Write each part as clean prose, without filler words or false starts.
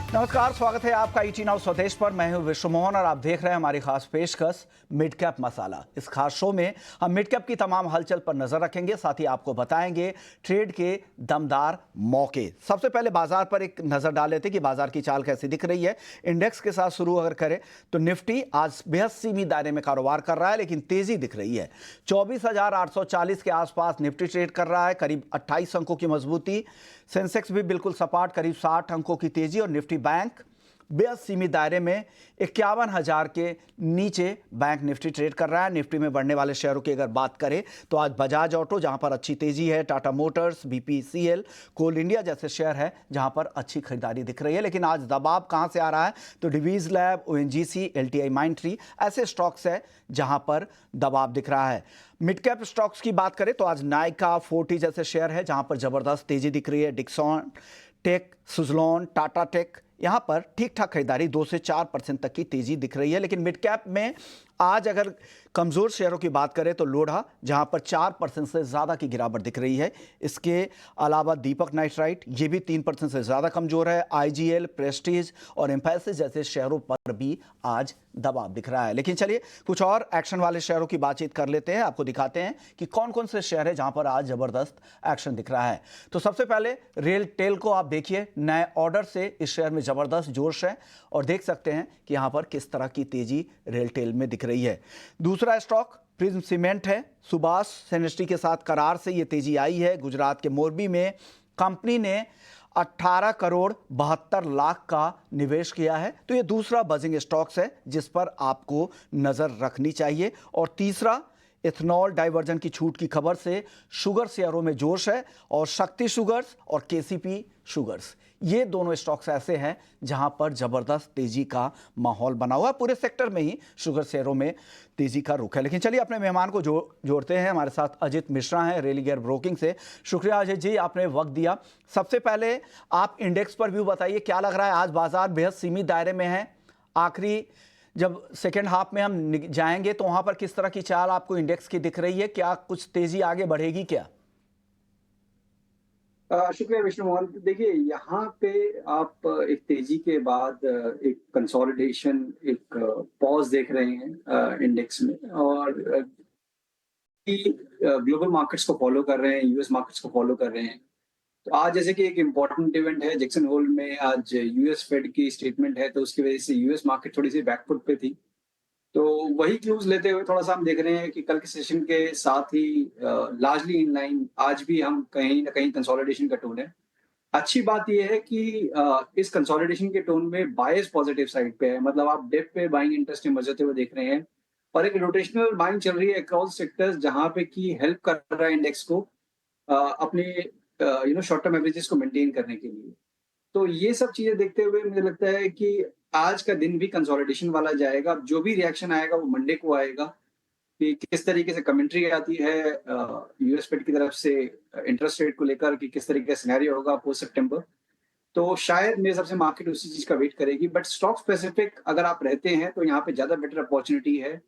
नमस्कार, स्वागत है आपका ईटी नाउ स्वदेश पर। मैं हूं विश्व मोहन और आप देख रहे हैं हमारी खास पेशकश मिड कैप मसाला। इस खास शो में हम मिड कैप की तमाम हलचल पर नजर रखेंगे, साथ ही आपको बताएंगे ट्रेड के दमदार मौके। सबसे पहले बाजार पर एक नजर डाल लेते कि बाजार की चाल कैसी दिख रही है। इंडेक्स के साथ शुरू अगर करें तो निफ्टी आज बेहद सीमित दायरे में कारोबार कर रहा है, लेकिन तेजी दिख रही है। 24,840 के आसपास निफ्टी ट्रेड कर रहा है, करीब 28 अंकों की मजबूती। सेंसेक्स भी बिल्कुल सपाट, करीब 60 अंकों की तेजी। और निफ्टी बैंक बेहद सीमित दायरे में 51,000 के नीचे बैंक निफ्टी ट्रेड कर रहा है। निफ्टी में बढ़ने वाले शेयरों की अगर बात करें तो आज बजाज ऑटो जहां पर अच्छी तेजी है, टाटा मोटर्स, बीपीसीएल, कोल इंडिया जैसे शेयर है जहां पर अच्छी खरीदारी दिख रही है। लेकिन आज दबाव कहां से आ रहा है तो डिवीज लैब, ओएनजीसी, एलटीआई माइंडट्री ऐसे स्टॉक्स है जहां पर दबाव दिख रहा है। मिड कैप स्टॉक्स की बात करें तो आज नाइका, फोर्टी जैसे शेयर है जहां पर जबरदस्त तेजी दिख रही है। डिक्सॉन टेक, सुजलॉन, टाटा टेक, यहां पर ठीक ठाक खरीदारी 2 से 4% तक की तेजी दिख रही है। लेकिन मिड कैप में आज अगर कमजोर शेयरों की बात करें तो लोढ़ा जहां पर 4% से ज्यादा की गिरावट दिख रही है। इसके अलावा दीपक नाइट्राइट ये भी 3% से ज्यादा कमजोर है। आईजीएल, प्रेस्टीज और एम्फैसिस जैसे शेयरों पर भी आज दबाव दिख रहा है। लेकिन चलिए कुछ और एक्शन वाले शेयरों की बातचीत कर लेते हैं, आपको दिखाते हैं कि कौन कौन से शेयर है जहां पर आज जबरदस्त एक्शन दिख रहा है। तो सबसे पहले रेल टेल को आप देखिए, नए ऑर्डर से इस शेयर में जबरदस्त जोश है और देख सकते हैं कि यहां पर किस तरह की तेजी रेल टेल में दिख रही है। दूसरा स्टॉक प्रिज्म सीमेंट है। सुभाष सेनेस्ट्री के साथ करार से यह तेजी आई है। गुजरात के मोरबी में कंपनी ने 18 करोड़ 72 लाख का निवेश किया है। तो यह दूसरा बजिंग स्टॉक्स है जिस पर आपको नजर रखनी चाहिए। और तीसरा, इथेनॉल डाइवर्जन की छूट की खबर से शुगर शेयरों में जोश है और शक्ति शुगर्स और केसीपी शुगर्स, ये दोनों स्टॉक्स ऐसे हैं जहां पर जबरदस्त तेजी का माहौल बना हुआ है। पूरे सेक्टर में ही शुगर शेयरों में तेजी का रुख है। लेकिन चलिए अपने मेहमान को जोड़ते हैं। हमारे साथ अजित मिश्रा हैं रेलिगेयर ब्रोकिंग से। शुक्रिया अजित जी, आपने वक्त दिया। सबसे पहले आप इंडेक्स पर व्यू बताइए, क्या लग रहा है? आज बाजार बेहद सीमित दायरे में है। आखिरी जब सेकेंड हाफ में हम जाएंगे तो वहां पर किस तरह की चाल आपको इंडेक्स की दिख रही है? क्या कुछ तेजी आगे बढ़ेगी क्या? शुक्रिया विष्णु मोहन। देखिए, यहाँ पे आप एक तेजी के बाद एक कंसोलिडेशन, एक पॉज देख रहे हैं इंडेक्स में। और कि ग्लोबल मार्केट्स को फॉलो कर रहे हैं, यूएस मार्केट्स को फॉलो कर रहे हैं। तो आज जैसे कि एक इम्पोर्टेंट इवेंट है जैक्सन होल में, आज यूएस फेड की स्टेटमेंट है, तो उसकी वजह से यूएस मार्केट थोड़ी सी बैकफुट पे थी। तो वही क्लूज लेते हुए थोड़ा सा हम देख रहे हैं कि कल के सेशन के साथ ही लार्जली इन लाइन आज भी हम कहीं ना कहीं कंसोलिडेशन का टोन है। अच्छी बात यह है कि इस कंसोलिडेशन के टोन में बायस पॉजिटिव साइड पे है, मतलब आप डिप पे बाइंग इंटरेस्ट इमर्जते हुए देख रहे हैं। और एक रोटेशनल बाइंग चल रही है अक्रॉस सेक्टर्स जहां पे की हेल्प कर रहा है इंडेक्स को अपने शॉर्ट टर्म एवरेजेस को मेंटेन करने के लिए। तो ये सब चीजें देखते हुए मुझे लगता है कि आज का दिन भी कंसोलिडेशन वाला जाएगा। अब जो भी रिएक्शन आएगा वो मंडे को आएगा कि किस तरीके से कमेंट्री आती है यूएस फेड की तरफ से इंटरेस्ट रेट को लेकर, कि किस तरीके का सिनेरियो होगा पोस्ट सितंबर। तो शायद मेरे हिसाब से मार्केट उसी चीज का वेट करेगी। बट स्टॉक स्पेसिफिक अगर आप रहते हैं तो यहाँ पे ज्यादा बेटर अपॉर्चुनिटी है,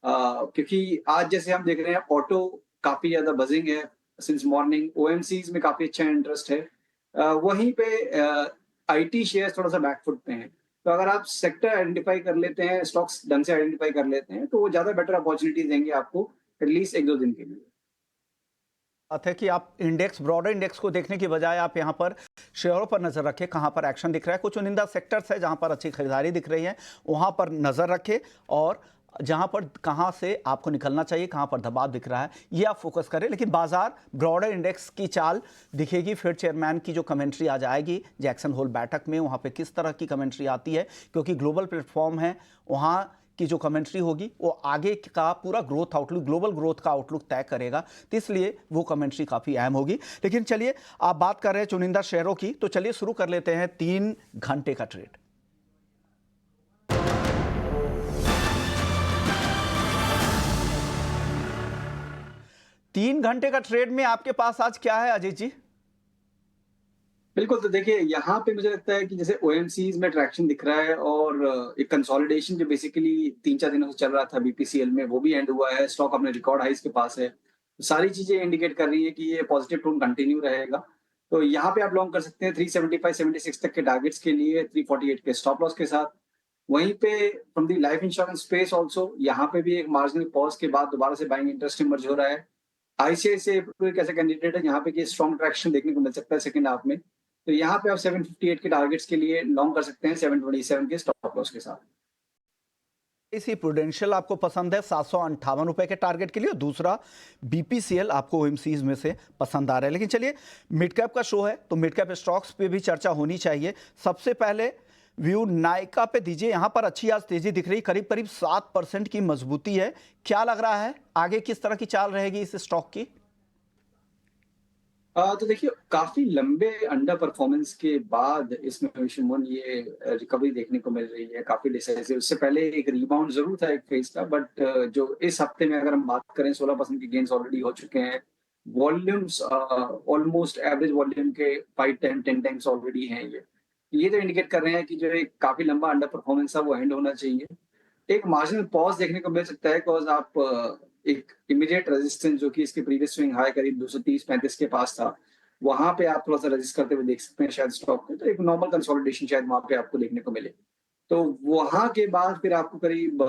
क्योंकि आज जैसे हम देख रहे हैं ऑटो काफी ज्यादा बजिंग है सिंस मॉर्निंग। ओएमसीज में काफी अच्छा इंटरेस्ट है। वहीं पे आईटी शेयर्स थोड़ा सा बैकफुट पे हैं। तो अगर आप सेक्टर आइडेंटिफाई कर लेते हैं, स्टॉक्स ढंग से आइडेंटिफाई कर लेते हैं, तो वो ज्यादा बेटर अपॉर्चुनिटी देंगे आपको एटलीस्ट 1-2 दिन के लिए। बात है कि आप इंडेक्स, ब्रॉडर इंडेक्स को देखने की बजाय आप यहां पर शेयरों पर नजर रखें, कहां पर एक्शन दिख रहा है। कुछ चुनिंदा सेक्टर्स है जहां पर अच्छी खरीदारी दिख रही है, वहां पर नजर रखें। और जहां पर कहां से आपको निकलना चाहिए, कहां पर दबाव दिख रहा है, ये आप फोकस करें। लेकिन बाजार ब्रॉडर इंडेक्स की चाल दिखेगी। फिर चेयरमैन की जो कमेंट्री आ जाएगी जैक्सन होल बैठक में, वहां पे किस तरह की कमेंट्री आती है, क्योंकि ग्लोबल प्लेटफॉर्म है, वहां की जो कमेंट्री होगी वो आगे का पूरा ग्रोथ आउटलुक, ग्लोबल ग्रोथ का आउटलुक तय करेगा। तो इसलिए वो कमेंट्री काफी अहम होगी। लेकिन चलिए, आप बात कर रहे हैं चुनिंदा शेयरों की, तो चलिए शुरू कर लेते हैं 3 घंटे का ट्रेड। 3 घंटे का ट्रेड में आपके पास आज क्या है अजय जी? बिल्कुल, तो देखिए यहाँ पे मुझे लगता है कि जैसे ओएमसीज में ट्रैक्शन दिख रहा है और एक कंसोलिडेशन जो बेसिकली 3-4 दिनों से चल रहा था बीपीसीएल में, वो भी एंड हुआ है। स्टॉक अपने रिकॉर्ड हाइस के पास है। तो सारी चीजें इंडिकेट कर रही है कि ये पॉजिटिव टोन कंटिन्यू रहेगा। तो यहाँ पे आप लॉन्ग कर सकते हैं 375-76 तक के टारगेट्स के लिए 348 के स्टॉप लॉस के साथ। वहीं पे from the life insurance space also यहाँ पे भी एक मार्जिनल पॉज के बाद दोबारा से बाइंग इंटरेस्ट इमर्ज हो रहा है। आईसीआईसीआई एक ऐसा कैंडिडेट है यहाँ पे कि स्ट्रॉन्ग ट्रैक्शन देखने को मिल सकता है सेकंड हाफ में। तो यहाँ पे आप 758 के टारगेट्स के लिए लॉन्ग कर सकते हैं 727 के स्टॉप लॉस के साथ। इसी प्रूडेंशियल आपको पसंद है 758 रुपए के टारगेट के लिए, दूसरा बीपीसीएल आपको ओएमसीज में से पसंद आ रहा है। लेकिन चलिए, मिड कैप का शो है तो मिड कैप स्टॉक्स पे भी चर्चा होनी चाहिए। सबसे पहले व्यू नायका पे दीजिए। यहां पर अच्छी आज तेजी दिख रही, करीब करीब 7% की मजबूती है। क्या लग रहा है आगे किस तरह की चाल रहेगी इस स्टॉक की? तो देखिए काफी लंबे अंडर परफॉर्मेंस के बाद इसमें विशुमन ये रिकवरी देखने को मिल रही है काफी डिसाइसिव। उससे पहले एक रिबाउंड जरूर था एक फेज का, बट जो इस हफ्ते में अगर हम बात करें 16% के गेन्स ऑलरेडी हो चुके हैं। वॉल्यूम्स ऑलमोस्ट एवरेज वॉल्यूम के 5-10 टाइम्स ऑलरेडी हैं। ये तो इंडिकेट कर रहे हैं कि जो एक काफी लंबा अंडर परफॉर्मेंस है वो एंड होना चाहिए। एक मार्जिनल पॉज देखने को मिल सकता है बिकॉज आप एक इमीडिएट रेजिस्टेंस जो कि इसके प्रीवियस स्विंग हाई करीब 230-35 के पास था, वहां पे आप थोड़ा सा रेजिस्ट करते हुए देख सकते हैं शायद स्टॉक में। तो एक नॉर्मल कंसोलिडेशन शायद वहां पे आपको देखने को मिले। तो वहां के बाद फिर आपको करीब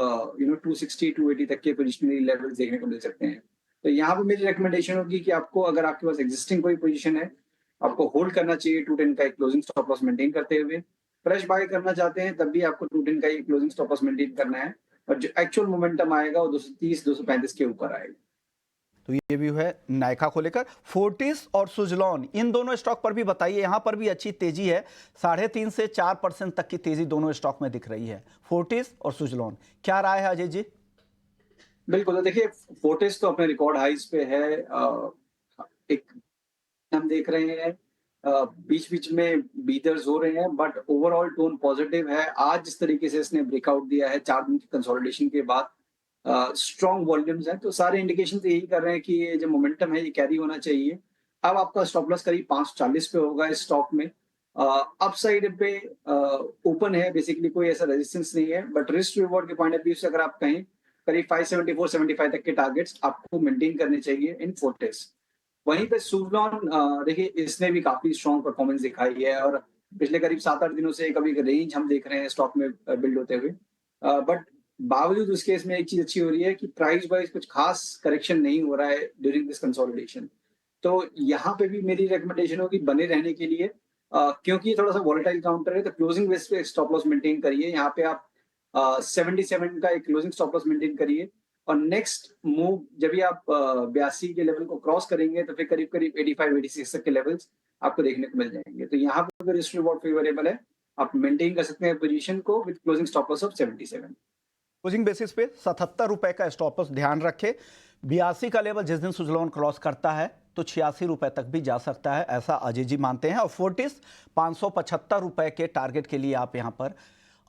260-280 तक के पोजिशनरी लेवल्स देखने को मिल सकते हैं। तो यहाँ पे मेरी रिकमेंडेशन होगी कि आपको, अगर आपके पास एग्जिस्टिंग कोई पोजीशन है, आपको होल्ड करना चाहिए 210 का एक क्लोजिंग स्टॉप लॉस मेंटेन करते हुए। फ्रेश बाय करना चाहते हैं तब भी आपको 210 का एक क्लोजिंग स्टॉप लॉस मेंटेन करना है, और जो एक्चुअल मोमेंटम आएगा वो 230-235 के ऊपर आएगा। तो ये व्यू है नायका को लेकर। फोर्टिस और सुजलॉन, इन दोनों स्टॉक पर भी बताइए। यहां पर भी अच्छी तेजी है, 3.5 से 4% तक की तेजी दोनों स्टॉक में दिख रही है। फोर्टिस और सुजलॉन, क्या राय है अजय जी? बिल्कुल, तो देखिए फोर्टिस तो अपने रिकॉर्ड हाइज पे है। एक हम देख रहे हैं बीच बीच में बीटर्स हो रहे हैं, बट ओवरऑल टोन पॉजिटिव है। आज जिस तरीके से इसने ब्रेकआउट दिया है 4 दिन की कंसोलिडेशन के बाद, स्ट्रॉन्ग वॉल्यूम्स हैं, तो सारे इंडिकेशन यही कर रहे हैं कि ये जो मोमेंटम है ये कैरी होना चाहिए। अब आपका स्टॉप लॉस करीब 540 पे होगा इस स्टॉक में। अपसाइड पे ओपन है, बेसिकली कोई ऐसा रेजिस्टेंस नहीं है, बट रिस्क रिवॉर्ड के पॉइंट ऑफ व्यू से अगर आप कहें करीब 574-75 तक के टारगेट्स आपको मेंटेन करने चाहिए इन फोर्टिस। वहीं पे सुवलॉन, देखिए इसने भी काफी स्ट्रॉन्ग परफॉर्मेंस दिखाई है, और पिछले करीब 7-8 दिनों से कभी रेंज हम देख रहे हैं स्टॉक में बिल्ड होते हुए। बट बावजूद उसके इसमें एक चीज अच्छी हो रही है कि प्राइस वाइज कुछ खास करेक्शन नहीं हो रहा है ड्यूरिंग दिस कंसोलिडेशन। तो यहाँ पे भी मेरी रिकमेंडेशन होगी बने रहने के लिए, क्योंकि ये थोड़ा सा वॉलेटाइल काउंटर है, तो क्लोजिंग बेस पे स्टॉप लॉस मेंटेन करिए। यहाँ पे आप 77 का एक क्लोजिंग स्टॉप लॉस मेंटेन करिए, और नेक्स्ट मूव जब भी आप 82 के लेवल को क्रॉस करेंगे तो फिर करीब करीब 85-86 तक के लेवल्स आपको देखने को मिल जाएंगे। तो यहाँ पर रिस्क रिवॉर्ड फेवरेबल है, आप मेंटेन कर सकते हैं पोजीशन को with closing stop loss of 77। Closing basis पे 77 रुपए का स्टॉप लॉस ध्यान रखें। 82 का लेवल जिस दिन सुजलॉन क्रॉस करता है तो 86 रुपए तक भी जा सकता है, ऐसा अजय जी मानते हैं। और फोर्टिस 575 रुपए के टारगेट के लिए आप यहां पर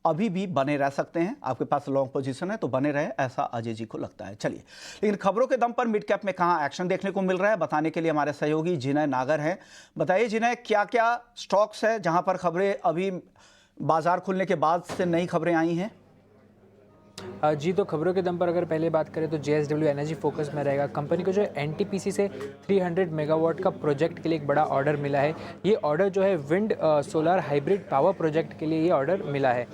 अभी भी बने रह सकते हैं। आपके पास लॉन्ग पोजीशन है तो बने रहे, ऐसा अजय जी को लगता है। चलिए, लेकिन खबरों के दम पर मिड कैप में कहां एक्शन देखने को मिल रहा है, बताने के लिए हमारे सहयोगी जिनय नागर हैं। बताइए जिनय, क्या क्या स्टॉक्स है जहां पर खबरें अभी बाजार खुलने के बाद से नई खबरें आई हैं? जी, तो खबरों के दम पर अगर पहले बात करें तो JSW एनर्जी फोकस में रहेगा। कंपनी को जो है NTPC से 300 मेगावाट का प्रोजेक्ट के लिए एक बड़ा ऑर्डर मिला है। ये ऑर्डर जो है wind solar hybrid power project के लिए ये ऑर्डर मिला है।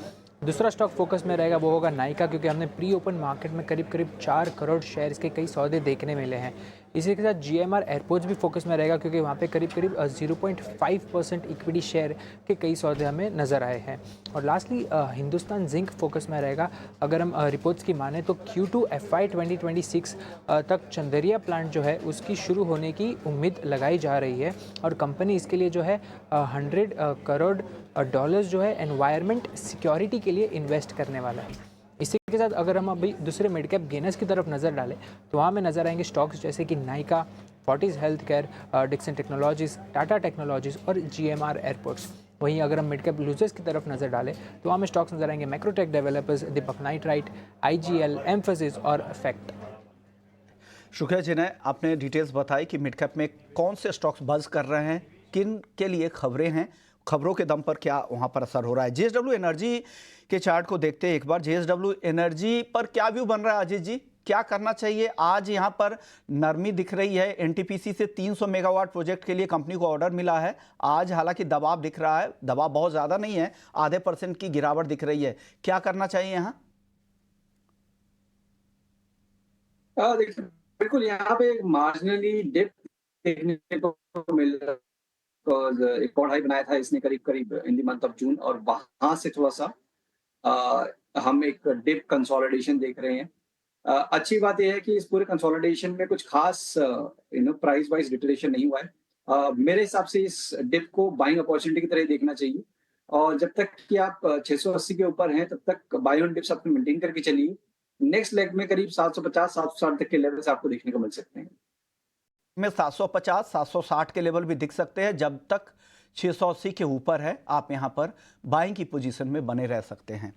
दूसरा स्टॉक फोकस में रहेगा वो होगा नायका, क्योंकि हमने प्री ओपन मार्केट में करीब करीब 4 करोड़ शेयर्स के कई सौदे देखने मिले हैं। इसी के साथ GMR एयरपोर्ट्स भी फोकस में रहेगा, क्योंकि वहाँ पे करीब करीब 0.5% इक्विटी शेयर के कई सौदे हमें नज़र आए हैं। और लास्टली हिंदुस्तान जिंक फोकस में रहेगा। अगर हम रिपोर्ट्स की माने तो Q2 FY 2026 तक चंदेरिया प्लांट जो है उसकी शुरू होने की उम्मीद लगाई जा रही है, और कंपनी इसके लिए जो है 100 करोड़ डॉलर्स जो है एनवायरनमेंट सिक्योरिटी के लिए इन्वेस्ट करने वाला है। इसी के साथ अगर हम अभी दूसरे मिड कैप गेनर्स की तरफ नज़र डालें तो वहाँ में नज़र आएंगे स्टॉक्स जैसे कि Nykaa, Fortis health care, Dixon technologies, Tata technologies और GMR एयरपोर्ट्स। वहीं अगर हम मिड कैप लूजर्स की तरफ नज़र डालें तो वहाँ में स्टॉक्स नज़र आएंगे मैक्रोटेक डेवलपर्स, दीपक नाइट्राइट, IGL, एम्फेसिस और फैक्ट। शुक्रिया जिनय, आपने डिटेल्स बताई कि मिड कैप में कौन से स्टॉक्स बज़ कर रहे हैं, किन के लिए खबरें हैं, खबरों के दम पर क्या वहां पर असर हो रहा है। JSW एनर्जी के चार्ट को देखते हैं एक बार। JSW एनर्जी पर क्या व्यू बन रहा है अजीत जी, क्या करना चाहिए? आज यहाँ पर नरमी दिख रही है, एनटीपीसी से 300 मेगावाट प्रोजेक्ट के लिए कंपनी को ऑर्डर मिला है। आज हालांकि दबाव दिख रहा है, दबाव बहुत ज़्यादा नहीं है, आधे % की गिरावट दिख रही है। क्या करना चाहिए यहाँ? देखिए, बिल्कुल यहाँ पे मार्जिनली डिप देखने को मिल रहा है। बिकॉज़ एक और हाई बनाया था इसने करीब-करीब in the month of June, और वहाँ से थोड़ा-सा हम एक डिप कंसोलिडेशन देख रहे हैं। अच्छी बात ये है कि इस पूरे कंसोलिडेशन में कुछ खास प्राइस वाइज़ डिटरेशन नहीं हुआ है। मेरे हिसाब से इस डिप को बाइंग अपॉर्चुनिटी की तरह ही देखना चाहिए, और जब तक कि आप 680 के ऊपर हैं, तब तक बाय ऑन डिप्स अपने मेंटेन करके चलिए। नेक्स्ट लेग में करीब 750-760 तक के लेवल्स आपको देखने को मिल सकते हैं। में 750, 760 के लेवल भी दिख सकते हैं। जब तक 680 के ऊपर है, आप यहाँ पर बाइंग की पोजीशन में बने रह सकते हैं।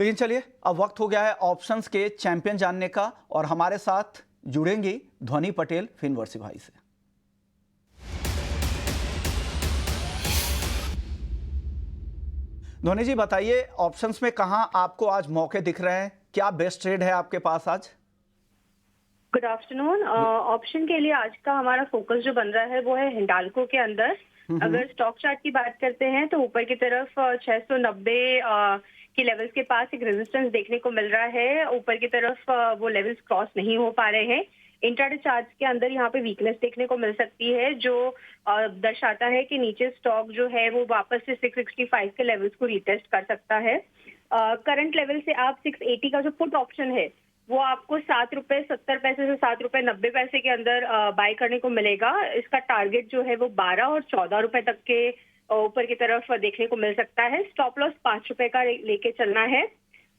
लेकिन चलिए, अब वक्त हो गया है ऑप्शंस के चैंपियन जानने का, और हमारे साथ जुड़ेंगी ध्वनि पटेल फिनवर्सी भाई से। ध्वनि जी, बताइए ऑप्शंस में कहां आपको आज मौके दिख रहे हैं? क्या बेस्ट ट्रेड है आपके पास आज? Good afternoon. ऑप्शन के लिए आज का हमारा फोकस जो बन रहा है वो है हिंडाल्को के अंदर। अगर स्टॉक चार्ट की बात करते हैं तो ऊपर की तरफ 690 के लेवल्स के पास एक रेजिस्टेंस देखने को मिल रहा है। ऊपर की तरफ वो लेवल्स क्रॉस नहीं हो पा रहे हैं। इंट्राडे चार्ट के अंदर यहाँ पे वीकनेस देखने को मिल सकती है, जो दर्शाता है कि नीचे स्टॉक जो है वो वापस से 665 के लेवल्स को रिटेस्ट कर सकता है। करंट लेवल से आप 680 का जो पुट ऑप्शन है वो आपको ₹7.70 से ₹7.90 के अंदर बाय करने को मिलेगा। इसका टारगेट जो है वो 12 और 14 रुपए तक के ऊपर की तरफ देखने को मिल सकता है। स्टॉप लॉस ₹5 का लेके चलना है।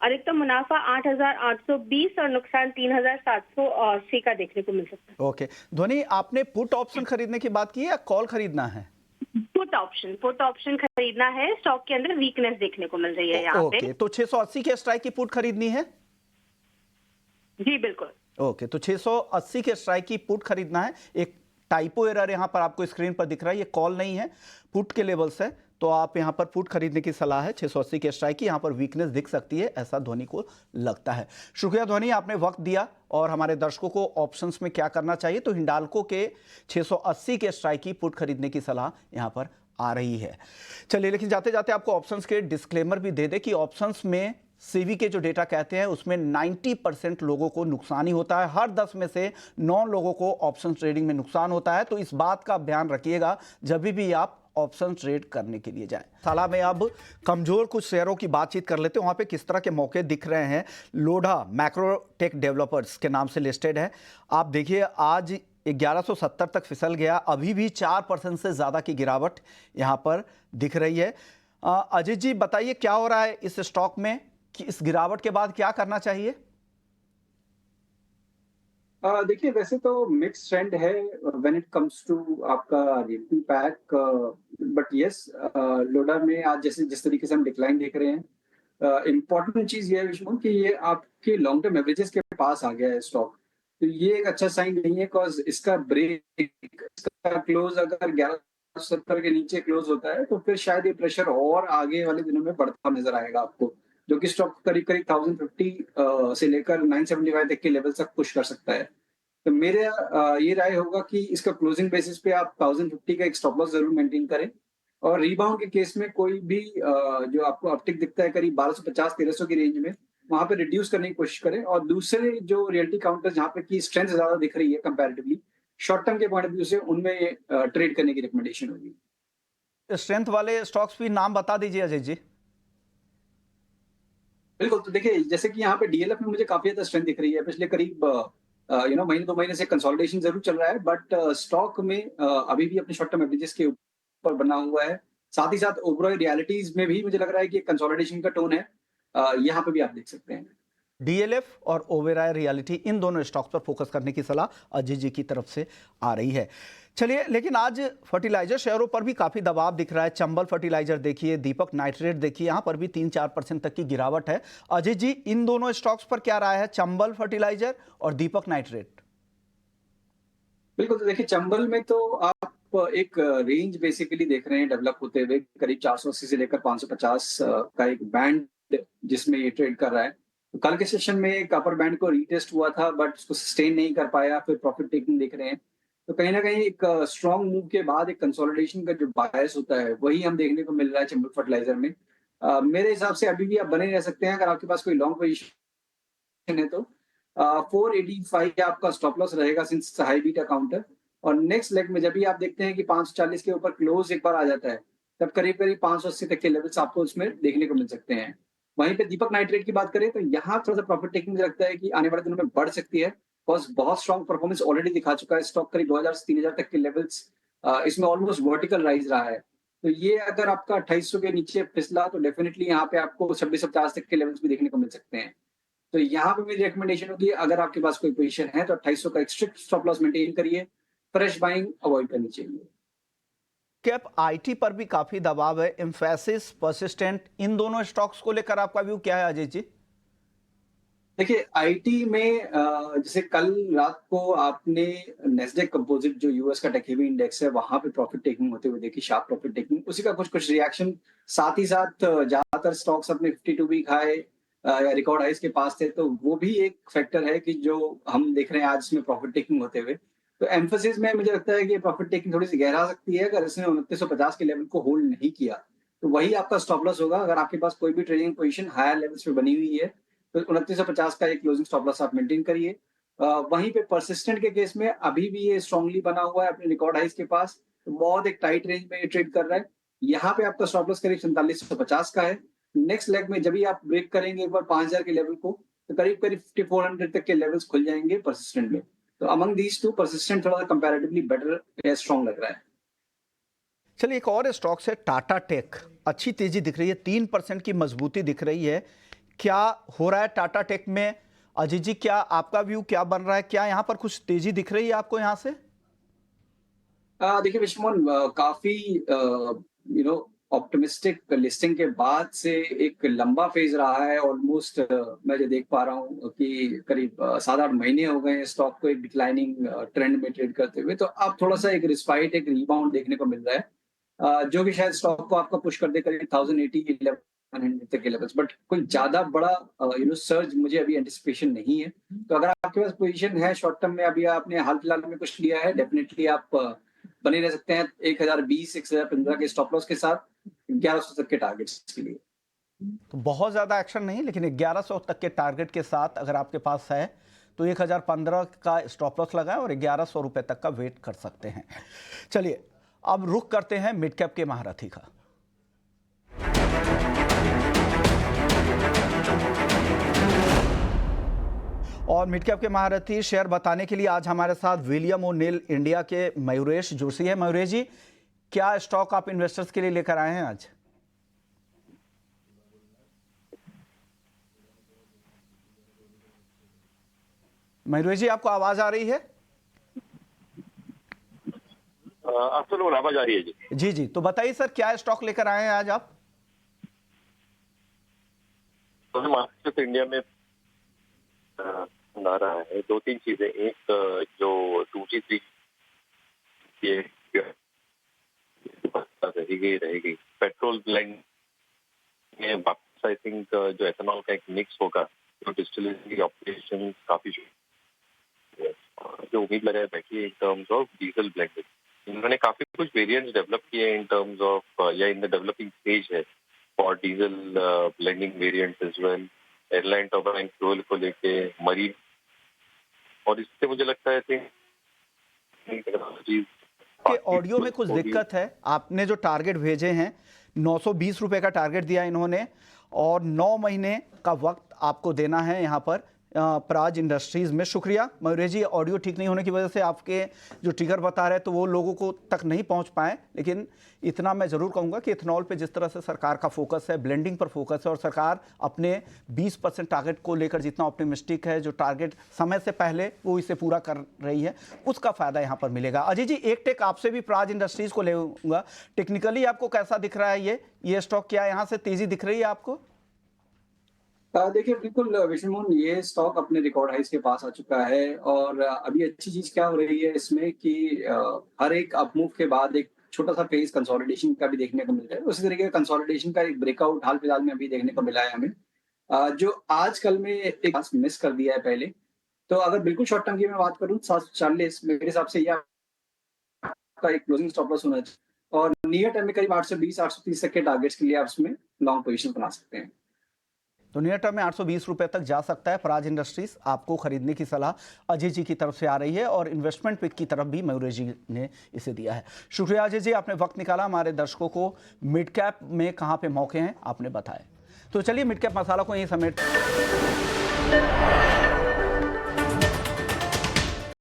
अधिकतम मुनाफा 8,820 और नुकसान 3,780 का देखने को मिल सकता है। ओके ध्वनि, आपने पुट ऑप्शन खरीदने की बात की है या कॉल खरीदना है? पुट ऑप्शन खरीदना है। स्टॉक के अंदर वीकनेस देखने को मिल रही है यहाँ पे। ओके, तो 680 के स्ट्राइक की पुट खरीदनी है? जी बिल्कुल। ओके, तो 680 के स्ट्राइक की पुट खरीदना है। एक टाइपो एरर यहां पर आपको स्क्रीन पर दिख रहा है, ये कॉल नहीं है, पुट के लेवल्स है, तो आप यहां पर पुट खरीदने की सलाह है। 680 के स्ट्राइक की यहां पर वीकनेस दिख सकती है, ऐसा ध्वनि को लगता है। शुक्रिया ध्वनि, आपने वक्त दिया और हमारे दर्शकों को ऑप्शंस में क्या करना चाहिए। तो हिंडाल्को के 680 के स्ट्राइक की पुट खरीदने की सलाह यहां पर आ रही है। चलिए, लेकिन जाते जाते आपको ऑप्शंस के डिस्क्लेमर भी दे दे कि ऑप्शंस में सेबी के जो डेटा कहते हैं उसमें 90% लोगों को नुकसान ही होता है। हर 10 में से 9 लोगों को ऑप्शन ट्रेडिंग में नुकसान होता है। तो इस बात का ध्यान रखिएगा जब भी आप ऑप्शन ट्रेड करने के लिए जाएं। साला में अब कमजोर कुछ शेयरों की बातचीत कर लेते हैं, वहां पे किस तरह के मौके दिख रहे हैं। लोढ़ा मैक्रोटेक डेवलपर्स के नाम से लिस्टेड है। आप देखिए, आज 1170 तक फिसल गया, अभी भी 4% से ज़्यादा की गिरावट यहाँ पर दिख रही है। अजीत जी, बताइए क्या हो रहा है इस स्टॉक में, कि इस गिरावट के बाद क्या करना चाहिए? देखिए, वैसे तो मिक्स ट्रेंड है व्हेन इट कम्स टू आपका रियल्टी पैक, बट यस, लोडा में आज जैसे जिस तरीके से हम डिक्लाइन देख रहे हैं, इम्पोर्टेंट चीज ये है विष्णु कि ये आपके लॉन्ग टर्म एवरेजेस के पास आ गया है स्टॉक। तो ये एक अच्छा साइन नहीं है, बिकॉज इसका क्लोज अगर 1170 के नीचे क्लोज होता है तो फिर शायद ये प्रेशर और आगे वाले दिनों में बढ़ता नजर आएगा आपको, जो कि स्टॉक करीब 1050 से लेकर 975 तक के लेवल तक पुश कर सकता है। तो मेरे ये राय होगा कि इसका क्लोजिंग बेसिस पे आप 1050 का एक स्टॉप लॉस जरूर मेंटेन करें, और रीबाउंड के केस में कोई भी जो आपको अपटिक दिखता है करीब 1250-1300 की रेंज में, वहां पे रिड्यूस करने की कोशिश करें। और दूसरे जो रियल्टी काउंटर जहाँ पे की स्ट्रेंथ ज्यादा दिख रही है कंपैरेटिवली शॉर्ट टर्म के पॉइंट ऑफ व्यू से, उनमें ट्रेड करने की रिकमेंडेशन होगी। स्ट्रेंथ वाले स्टॉक्स भी नाम बता दीजिए अजय जी। बिल्कुल, तो देखिए जैसे कि यहाँ पे डीएलएफ में मुझे काफी ज्यादा स्ट्रेंथ दिख रही है। पिछले करीब महीने 2 महीने से कंसोलिडेशन जरूर चल रहा है, बट स्टॉक में अभी भी अपने शॉर्ट टर्म एवरेजेस के ऊपर बना हुआ है। साथ ही साथ ओवरऑल रियलिटीज में भी मुझे लग रहा है कि कंसोलिडेशन का टोन है। यहाँ पे भी आप देख सकते हैं। डीएलएफ और ओबेरॉय रियलिटी, इन दोनों स्टॉक्स पर फोकस करने की सलाह अजय जी की तरफ से आ रही है। चलिए, लेकिन आज फर्टिलाइजर शेयरों पर भी काफी दबाव दिख रहा है। चंबल फर्टिलाइजर देखिए, दीपक नाइट्रेट देखिए, यहां पर भी 3-4% तक की गिरावट है। अजय जी, इन दोनों स्टॉक्स पर क्या राय है, चंबल फर्टिलाइजर और दीपक नाइट्रेट? बिल्कुल, तो देखिए चंबल में तो आप एक रेंज बेसिकली देख रहे हैं डेवलप होते हुए, करीब 480 से लेकर 550 का एक बैंड जिसमें ये ट्रेड कर रहा है। कल के सेशन में एक अपर बैंड को रीटेस्ट हुआ था बट उसको सस्टेन नहीं कर पाया, फिर प्रॉफिट टेकिंग देख रहे हैं। तो कहीं न कहीं एक स्ट्रॉन्ग मूव के बाद एक कंसोलिडेशन का जो बायस होता है, वही हम देखने को मिल रहा है चंबल फर्टिलाइज़र में। मेरे हिसाब से अभी भी आप बने रह सकते हैं अगर आपके पास कोई लॉन्ग पोजीशन है तो। 485 आपका स्टॉप लॉस रहेगा सिंस हाई बीटा काउंटर, और नेक्स्ट लेग में जब भी आप देखते हैं कि 540 के ऊपर क्लोज एक बार आ जाता है, तब करीब-करीब 580 तक के लेवल्स आपको उसमें देखने को मिल सकते हैं। वहीं पे दीपक नाइट्रेट की बात करें तो यहाँ थोड़ा-सा प्रॉफिट टेकिंग मुझे लगता है कि आने वाले दिनों में बढ़ सकती है। बिकॉज़ बहुत स्ट्रॉन्ग परफॉर्मेंस ऑलरेडी दिखा चुका है स्टॉक, करीब 2000 से 3000 तक के लेवल्स इसमें ऑलमोस्ट वर्टिकल राइज रहा है। तो ये अगर आपका 2800 के नीचे फिसला तो डेफिनिटली यहाँ पे आपको 2650 तक के लेवल्स भी देखने को मिल सकते हैं। तो यहाँ पे मेरी रिकमेंडेशन होगी, अगर आपके पास कोई पोजीशन है तो 2800 का एक स्ट्रिक्ट स्टॉप लॉस मेंटेन करिए, फ्रेश बाइंग अवॉइड करनी चाहिए। कैप आईटी पर भी काफी दबाव है, एम्फेसिस, परसिस्टेंट, इन दोनों स्टॉक्स को लेकर आपका व्यू क्या है अजय जी? देखिए आईटी में जैसे कल रात को आपने नेस्डेक कंपोजिट जो यूएस का टेक हेवी इंडेक्स है वहां पे प्रॉफिट टेकिंग होते हुए देखी, शार्प प्रॉफिट टेकिंग, उसी का कुछ कुछ रिएक्शन। साथ ही साथ ज्यादातर स्टॉक्स अपने 52 वीक हाई या रिकॉर्ड हाइस के पास थे, तो वो भी एक फैक्टर है कि जो हम देख रहे हैं आज इसमें प्रॉफिट टेकिंग होते हुए। तो एम्फोसिस में मुझे लगता है कि प्रॉफिट टेकिंग थोड़ी सी गहरा सकती है अगर इसने 2950 के लेवल को होल्ड नहीं किया, तो वही आपका स्टॉप लॉस होगा। अगर आपके पास कोई भी ट्रेडिंग पोजीशन हायर लेवल्स पे बनी हुई है तो 2950 का एक क्लोजिंग स्टॉप लॉस आप मेंटेन करिए। वहीं पे परसिस्टेंट के केस में अभी भी ये स्ट्रांगली बना हुआ है अपने रिकॉर्ड हाइस के पास, तो बहुत एक टाइट रेंज में ये ट्रेड कर रहा है। यहाँ पे आपका स्टॉप लॉस करीब 4750 का है। नेक्स्ट लेग में जब भी आप ब्रेक करेंगे एक बार 5000 के लेवल को, तो करीब करीब 5400 तक के लेवल्स खुल जाएंगे परसिस्टेंट में। तो अमंग दीज टू परसिस्टेंट थोड़ा सा कंपैरेटिवली बेटर या स्ट्रांग लग रहा है। चलिए, एक और स्टॉक्स है टाटा टेक, अच्छी तेजी दिख रही है, 3% की मजबूती दिख रही है। क्या हो रहा है टाटा टेक में अजय जी? क्या आपका व्यू क्या बन रहा है? क्या यहाँ पर कुछ तेजी दिख रही है आपको यहाँ से? देखिए विश्वमोहन, काफी ऑप्टिमिस्टिक लिस्टिंग के बाद से एक लंबा फेज रहा है। ऑलमोस्ट मैं जो देख पा रहा हूँ कि करीब 7-8 महीने हो गए स्टॉक को एक डिक्लाइनिंग ट्रेंड में ट्रेड करते हुए। तो अब थोड़ा सा एक रिस्पाइट, एक रीबाउंड देखने को मिल रहा है, जो कि शायद स्टॉक को आपका पुश कर दे करीब 1080 1100 तक के लेवल्स। बट कोई ज्यादा बड़ा सर्ज मुझे अभी एंटिसिपेशन नहीं है। तो अगर आपके पास पोजीशन है शॉर्ट टर्म में, अभी आपने हाल फिलहाल में कुछ लिया है, डेफिनेटली आप बने रह सकते हैं 1020 1015 के स्टॉप लॉस के साथ 1100 तक के टारगेट्स के लिए। तो बहुत ज़्यादा एक्शन नहीं, लेकिन 1100 तक के टारगेट के साथ अगर आपके पास है तो 1015 का स्टॉप लॉस लगाएं और 1100 रुपए तक का वेट कर सकते हैं। चलिए, अब रुख करते हैं मिड कैप के महारथी का। और मिड कैप के महारथी शेयर बताने के लिए आज हमारे साथ विलियम ओ'नील इंडिया के मयूरेश जोशी है। मयूरेश जी, क्या स्टॉक आप इन्वेस्टर्स के लिए लेकर आए हैं आज? मयूरेश जी, आपको आवाज आ रही है? आफ्टरनून आवाज आ रही है जी। जी जी, तो बताइए सर, क्या स्टॉक लेकर आए हैं आज आप? तो मार्केट इंडिया में आ रहा है 2-3 चीजें। एक जो 2G 3 रहेगी पेट्रोल ब्लेंड में वापस, आई थिंक जो एथेनॉल का एक मिक्स होगा, जो डिस्टिलरी ऑपरेशन काफी जो उम्मीद लगाए बैठी है इन टर्म्स ऑफ डीजल ब्लेंडिंग। इन्होंने काफी कुछ वेरिएंट्स डेवलप किए इन टर्म्स ऑफ या इन द डेवलपिंग स्टेज है for diesel blending variants as well, airline turbine fuel को लेके, मरीन, और इससे मुझे लगता है कि ऑडियो में कुछ दिक्कत है। आपने जो टारगेट भेजे हैं 920 रुपए का टारगेट दिया इन्होंने, और 9 महीने का वक्त आपको देना है यहाँ पर प्राज इंडस्ट्रीज में। शुक्रिया मयूरेश जी, ऑडियो ठीक नहीं होने की वजह से आपके जो ट्रिगर बता रहे हैं तो वो लोगों को तक नहीं पहुंच पाए, लेकिन इतना मैं ज़रूर कहूँगा कि इथेनॉल पे जिस तरह से सरकार का फोकस है, ब्लेंडिंग पर फोकस है, और सरकार अपने 20% टारगेट को लेकर जितना ऑप्टिमिस्टिक है, जो टारगेट समय से पहले वो इसे पूरा कर रही है, उसका फ़ायदा यहाँ पर मिलेगा। अजय जी, एक टेक आपसे भी प्राज इंडस्ट्रीज़ को लेऊंगा। टेक्निकली आपको कैसा दिख रहा है ये स्टॉक? क्या यहाँ से तेज़ी दिख रही है आपको? देखिए बिल्कुल विष्णुमोहन, ये स्टॉक अपने रिकॉर्ड हाइस के पास आ चुका है, और अभी अच्छी चीज क्या हो रही है इसमें कि हर एक अपमूव के बाद एक छोटा सा फेज कंसोलिडेशन का भी देखने को मिलता है। उसी तरीके का कंसोलिडेशन का एक ब्रेकआउट हाल फिलहाल में अभी देखने को मिला है हमें। जो आज कल में एक मिस कर दिया है पहले। तो अगर बिल्कुल शॉर्ट टर्म की मैं बात करूँ 740 मेरे हिसाब से ये आपका एक क्लोजिंग स्टॉप लॉस होना चाहिए और नियर टर्म में करीब 820 830 तक के टारगेट्स के लिए आप उसमें लॉन्ग पोजीशन बना सकते हैं। तो नियर टर्म में 820 रुपए तक जा सकता है प्राज इंडस्ट्रीज। आपको खरीदने की सलाह अजय जी की तरफ से आ रही है और इन्वेस्टमेंट पिक की तरफ भी मयूर जी ने इसे दिया है। शुक्रिया अजय जी, आपने वक्त निकाला। हमारे दर्शकों को मिड कैप में कहाँ पे मौके हैं आपने बताया। तो चलिए मिड कैप मसाला को यहीं समेट